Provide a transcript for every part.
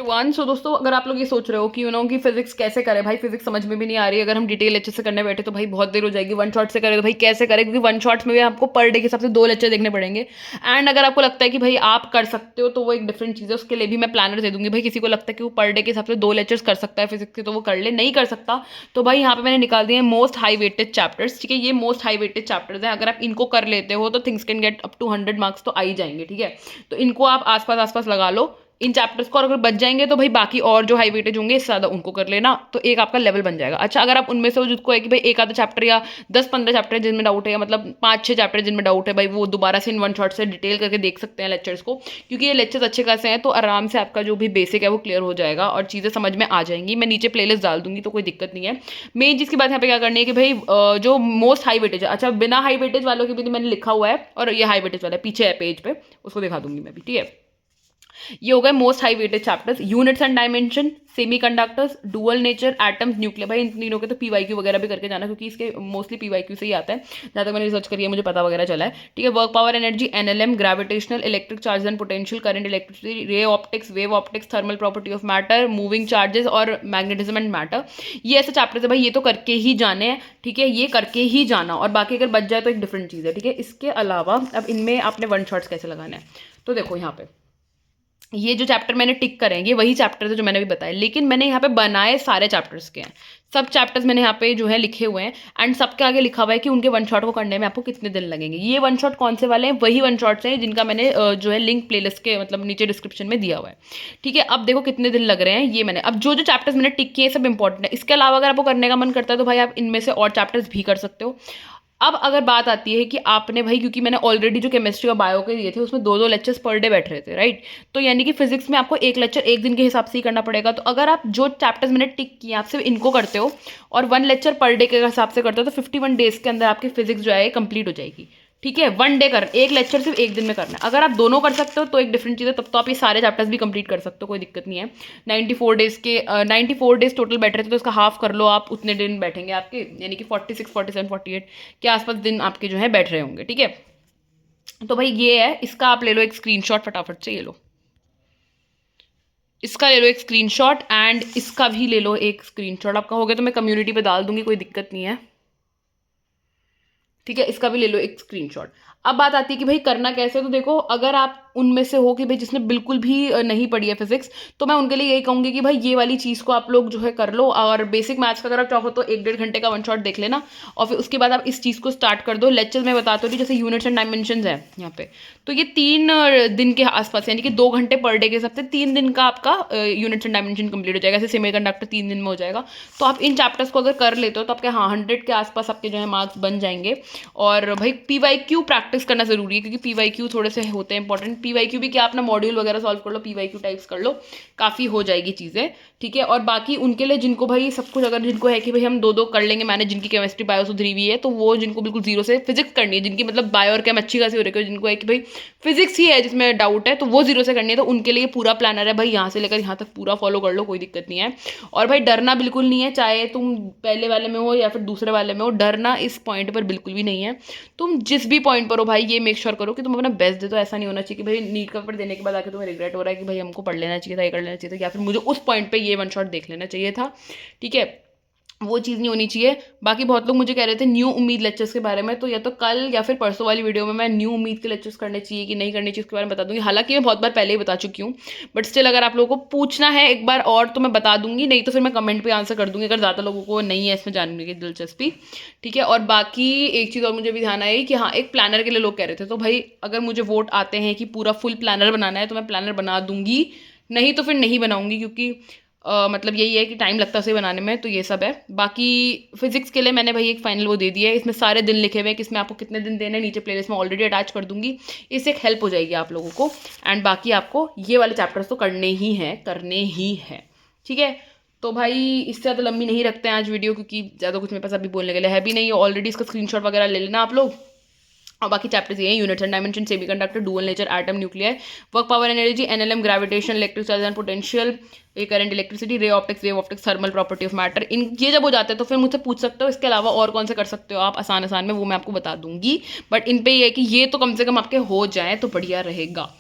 One. सो दोस्तों, अगर आप लोग ये सोच रहे हो कि कि फिजिक्स कैसे करें, भाई फिजिक्स समझ में भी नहीं आ रही है, अगर हम डिटेल लेक्चर से करने बैठे तो भाई बहुत देर हो जाएगी। वन शॉट से करें तो भाई कैसे करें, क्योंकि वन शॉट्स में भी आपको पर डे के हिसाब से 2 लेक्चर देखने पड़ेंगे। एंड अगर आपको लगता है कि भाई आप कर सकते हो तो वो एक डिफरेंट चीज़ है, उसके लिए भी मैं प्लानर दे दूंगी। भाई किसी को लगता है कि वो पर डे के हिसाब से 2 लेक्चर्स कर सकता है फिजिक्स के, तो वो कर ले। नहीं कर सकता तो भाई यहाँ पे मैंने निकाल दिए मोस्ट हाई वेटेड चैप्टर्स। ठीक है, ये मोस्ट हाई वेटेड चैप्टर्स हैं, अगर आप इनको कर लेते हो तो things can get up to 100 marks तो आ ही जाएंगे। ठीक है, तो इनको आप आसपास लगा लो इन चैप्टर्स को, और अगर बच जाएंगे तो भाई बाकी और जो हाई वेटेज होंगे इससे ज़्यादा उनको कर लेना, तो एक आपका लेवल बन जाएगा। अच्छा, अगर आप उनमें से हो जिसको है कि भाई एक आधा चैप्टर या 10-15 चैप्टर जिनमें डाउट है, या मतलब 5-6 चैप्टर जिनमें डाउट है, भाई वो दोबारा से इन वन शॉट से डिटेल करके देख सकते हैं लेक्चर्स को, क्योंकि ये लेक्चर्स अच्छे खासे हैं, तो आराम से आपका जो भी बेसिक है वो क्लियर हो जाएगा और चीज़ें समझ में आ जाएंगी। मैं नीचे प्लेलिस्ट डाल दूंगी तो कोई दिक्कत नहीं है। मेन चीज़ की बात यहाँ पे क्या करनी है कि भाई जो मोस्ट हाई वेटेज है, अच्छा बिना हाई वेटेज वालों के भी मैंने लिखा हुआ है, और ये हाई वेटेज वाला है पीछे है पेज पे, उसको दिखा दूंगी मैं भी। ठीक है, ये हो गए most high weighted chapters. Units and dimension, semiconductors, dual nature, atoms, nuclear. भाई इन तीनों के तो पीवाईक्यू वगैरह भी करके जाना, क्योंकि इसके मोस्टली पीवाईक्यू से ही आता है, जहाँ तक मैंने रिसर्च करी है मुझे पता वगैरह चला है। ठीक है, work power energy, NLM, gravitational, electric charge and potential, current, electricity, ray optics, wave optics, thermal property of matter, moving charges और मैग्नेटिज्म एंड मैटर। ये ऐसे चैप्टर्स है भाई, ये तो करके ही जाने हैं। ठीक है, ये करके ही जाना, और बाकी अगर बच जाए तो एक डिफरेंट चीज़ है। ठीक है, इसके अलावा अब इनमें आपने वन शॉट्स कैसे लगाने हैं, तो देखो यहाँ पे ये जो चैप्टर मैंने टिक करेंगे वही चैप्टर है जो मैंने भी बताया, लेकिन मैंने यहाँ पे बनाए सारे चैप्टर्स के हैं। सब चैप्टर्स मैंने यहाँ पे जो है लिखे हुए हैं, एंड सबके आगे लिखा हुआ है कि उनके वन शॉट को करने में आपको कितने दिन लगेंगे। ये वन शॉट कौन से वाले हैं, वही वन शॉट्स हैं जिनका मैंने जो है लिंक प्लेलिस्ट के मतलब नीचे डिस्क्रिप्शन में दिया हुआ है। ठीक है, अब देखो कितने दिन लग रहे हैं ये मैंने, अब जो जो चैप्टर्स मैंने टिक किए सब इंपॉर्टेंट है। इसके अलावा अगर आपको करने का मन करता है तो भाई आप इनमें से और चैप्टर्स भी कर सकते हो। अब अगर बात आती है कि आपने भाई, क्योंकि मैंने ऑलरेडी जो केमिस्ट्री और बायो के दिए थे उसमें 2-2 लेक्चर्स पर डे बैठ रहे थे, राइट, तो यानी कि फिजिक्स में आपको एक लेक्चर एक दिन के हिसाब से ही करना पड़ेगा। तो अगर आप जो चैप्टर्स मैंने टिक किए आप सिर्फ इनको करते हो और 1 लेक्चर पर डे के हिसाब से करते हो, तो 51 डेज के अंदर आपकी फिजिक्स जो है कंप्लीट हो जाएगी। ठीक है, 1 डे कर, एक लेक्चर सिर्फ एक दिन में करना है। अगर आप दोनों कर सकते हो तो एक डिफरेंट चीज़ है, तब तो आप ये सारे चैप्टर्स भी कंप्लीट कर सकते हो, कोई दिक्कत नहीं है। 94 डेज टोटल बैठ रहे थे, तो इसका हाफ कर लो आप, उतने दिन बैठेंगे आपके, यानी कि 46, 47, 48 के आसपास दिन आपके जो है बैठ रहे होंगे। ठीक है, तो भाई ये है, इसका आप ले लो एक स्क्रीनशॉट फटाफट से, ये लो इसका ले लो एक स्क्रीनशॉट, एंड इसका भी ले लो एक स्क्रीनशॉट। आपका हो गया तो मैं कम्युनिटी पे डाल दूंगी, कोई दिक्कत नहीं है। ठीक है, इसका भी ले लो एक स्क्रीनशॉट। अब बात आती है कि भाई करना कैसे, तो देखो अगर आप उनमें से हो कि भाई जिसने बिल्कुल भी नहीं पढ़ी है फिजिक्स, तो मैं उनके लिए यही कहूँगी कि भाई ये वाली चीज़ को आप लोग जो है कर लो, और बेसिक मैथ्स का अगर आप चाहो तो 1-1.5 घंटे का वन शॉट देख लेना, और फिर उसके बाद आप इस चीज़ को स्टार्ट कर दो। लेक्चर में बताते हो जैसे यूनिट्स एंड डायमेंशंस है यहाँ पे, तो ये 3 दिन के आसपास, यानी कि 2 घंटे पर डे के हिसाब से 3 दिन का आपका यूनिट्स एंड डायमेंशन कंप्लीट हो जाएगा। जैसे सेमीकंडक्टर 3 दिन में हो जाएगा, तो आप इन चैप्टर्स को अगर कर लेते हो तो आपके 100 के आसपास आपके जो है मार्क्स बन जाएंगे। और भाई पीवाईक्यू प्रैक्टिस करना जरूरी है, क्योंकि पीवाईक्यू थोड़े से होते हैं इंपॉर्टेंट। पीवाईक्यू भी क्या, अपना मॉड्यूल वगैरह सॉल्व कर लो, पीवाईक्यू टाइप्स कर लो, काफ़ी हो जाएगी चीज़ें। ठीक है, और बाकी उनके लिए जिनको भाई सब कुछ, अगर जिनको है कि भाई हम 2-2 कर लेंगे, मैंने जिनकी केमिस्ट्री बायो सुधरी हुई है, तो वो जिनको बिल्कुल जीरो से फिजिक्स करनी है, जिनकी मतलब बायो और केम अच्छी खासी हो रही है, जिनको है कि भाई फिजिक्स ही है जिसमें डाउट है, तो वो जीरो से करनी है, तो उनके लिए पूरा प्लानर है भाई, यहाँ से लेकर यहाँ तक पूरा फॉलो कर लो, कोई दिक्कत नहीं है। और भाई डरना बिल्कुल नहीं है, चाहे तुम पहले वाले में हो या फिर दूसरे वाले में हो, डरना इस पॉइंट पर बिल्कुल भी नहीं है। तुम जिस भी पॉइंट पर हो भाई, ये मेक श्योर करो कि तुम अपना बेस्ट दे दो। ऐसा नहीं होना चाहिए कि भाई नीट का पेपर देने के बाद आके तुम्हें रिग्रेट हो रहा है कि भाई हमको पढ़ लेना चाहिए था, ये कर लेना चाहिए था, या फिर मुझे उस पॉइंट पे ये वन शॉट देख लेना चाहिए था। ठीक है, वो चीज़ नहीं होनी चाहिए। बाकी बहुत लोग मुझे कह रहे थे न्यू उम्मीद लेक्चर्स के बारे में, तो या तो कल या फिर परसों वाली वीडियो में मैं न्यू उम्मीद के लेक्चर्स करने चाहिए कि नहीं करने चाहिए उसके बारे में बता दूंगी। हालांकि मैं बहुत बार पहले ही बता चुकी हूँ, बट स्टिल अगर आप लोगों को पूछना है एक बार और तो मैं बता दूंगी, नहीं तो फिर मैं कमेंट पे आंसर कर दूंगी अगर ज़्यादा लोगों को नहीं है इसमें जानने की दिलचस्पी। ठीक है, और बाकी एक चीज़ और मुझे भी ध्यान आई कि हाँ, एक प्लानर के लिए लोग कह रहे थे, तो भाई अगर मुझे वोट आते हैं कि पूरा फुल प्लानर बनाना है तो मैं प्लानर बना दूंगी, नहीं तो फिर नहीं बनाऊंगी, क्योंकि मतलब यही है कि टाइम लगता है उसे बनाने में, तो ये सब है। बाकी फिजिक्स के लिए मैंने भाई एक फाइनल वो दे दिया है, इसमें सारे दिन लिखे हुए हैं कि इसमें आपको कितने दिन देने, नीचे प्लेलिस्ट में ऑलरेडी अटैच कर दूंगी, इससे एक हेल्प हो जाएगी आप लोगों को। एंड बाकी आपको ये वाले चैप्टर्स तो करने ही हैं, करने ही हैं। ठीक है, तो भाई इससे ज़्यादा लंबी नहीं रखते हैं आज वीडियो, क्योंकि ज़्यादा कुछ मेरे पास अभी बोलने के लिए है भी नहीं, ऑलरेडी इसका स्क्रीनशॉट वगैरह ले लेना आप लोग। और बाकी चैप्टर्स ये हैं, units and dimension, semiconductor, dual nature, atom, nuclear, work power energy, NLM, gravitation, electric charge and potential, ये current, electricity, ray optics, wave optics, thermal property of matter. इन ये जब हो जाते हैं तो फिर मुझसे पूछ सकते हो इसके अलावा और कौन से कर सकते हो आप आसान में, वो मैं आपको बता दूंगी। बट इन पे ये है कि ये तो कम से कम आपके हो जाए तो बढ़िया रहेगा।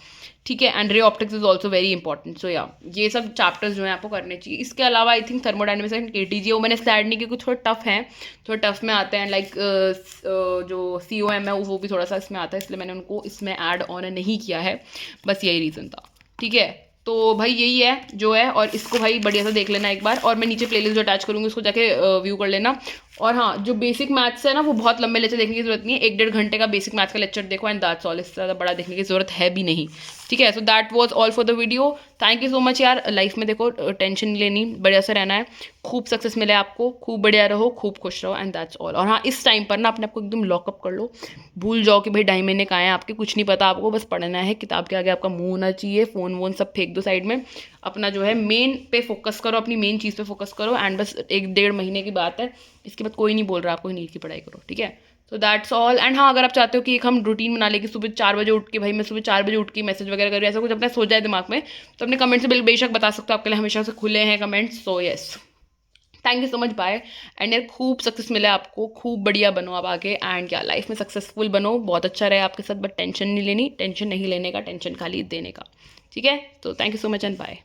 ठीक है। And ray optics is also very important. So या ये सब चैप्टर्स जो है आपको करने चाहिए। इसके अलावा I think thermodynamics and KTG वो मैंने ऐड नहीं क्योंकि थोड़ा टफ है, थोड़ा टफ में आते हैं। लाइक जो COM है वो भी थोड़ा सा इसमें आता है, इसलिए मैंने उनको इसमें ऐड ऑन नहीं किया है, बस यही रीज़न था। ठीक है, तो भाई यही है जो है, और इसको भाई बढ़िया से देख लेना एक बार, और मैं नीचे प्लेलिस्ट जो अटैच करूँगी उसको जाके व्यू कर लेना। और हाँ, जो बेसिक मैथ्स है ना वो बहुत लंबे लेक्चर देखने की जरूरत नहीं है, 1-1.5 घंटे का बेसिक मैथ्स का लेक्चर देखो एंड दैट्स ऑल, इससे ज़्यादा बड़ा देखने की जरूरत है भी नहीं। ठीक है, so that was all for the video. Thank you so much यार। लाइफ में देखो टेंशन नहीं लेनी, बढ़िया से रहना है, खूब सक्सेस मिले आपको, खूब बढ़िया रहो, खूब खुश रहो एंड दैट्स ऑल। और हाँ, इस टाइम पर ना अपने आपको एकदम लॉकअप कर लो, भूल जाओ कि भाई 2.5 महीने कहाँ हैं आपके, कुछ नहीं पता आपको, बस पढ़ना है, किताब के आगे आपका मुंह होना चाहिए, फ़ोन वोन सब फेंक दो साइड में, अपना जो है मेन पे फोकस करो, अपनी मेन चीज़ पे फोकस करो एंड बस 1-1.5 महीने की बात है, इसके बाद कोई नहीं बोल रहा आपको नीट की पढ़ाई करो। ठीक है, सो दैट्स ऑल। एंड हाँ, अगर आप चाहते हो कि एक हम रूटीन बना ले कि सुबह 4 बजे उठ के भाई मैं सुबह 4 बजे उठ के मैसेज वगैरह करूँ, ऐसा कुछ अपना सोच जाए दिमाग में, तो अपने कमेंट से बेशक बता सकते हो, आपके लिए हमेशा से खुले हैं comments. So yes, thank you so much, bye. And यार खूब सक्सेस मिले आपको, खूब बढ़िया बनो आप आगे, एंड क्या लाइफ में सक्सेसफुल बनो, बहुत अच्छा रहे आपके साथ, बट टेंशन नहीं लेनी, टेंशन नहीं लेने का, टेंशन खाली देने का। ठीक है, तो thank you so much and bye.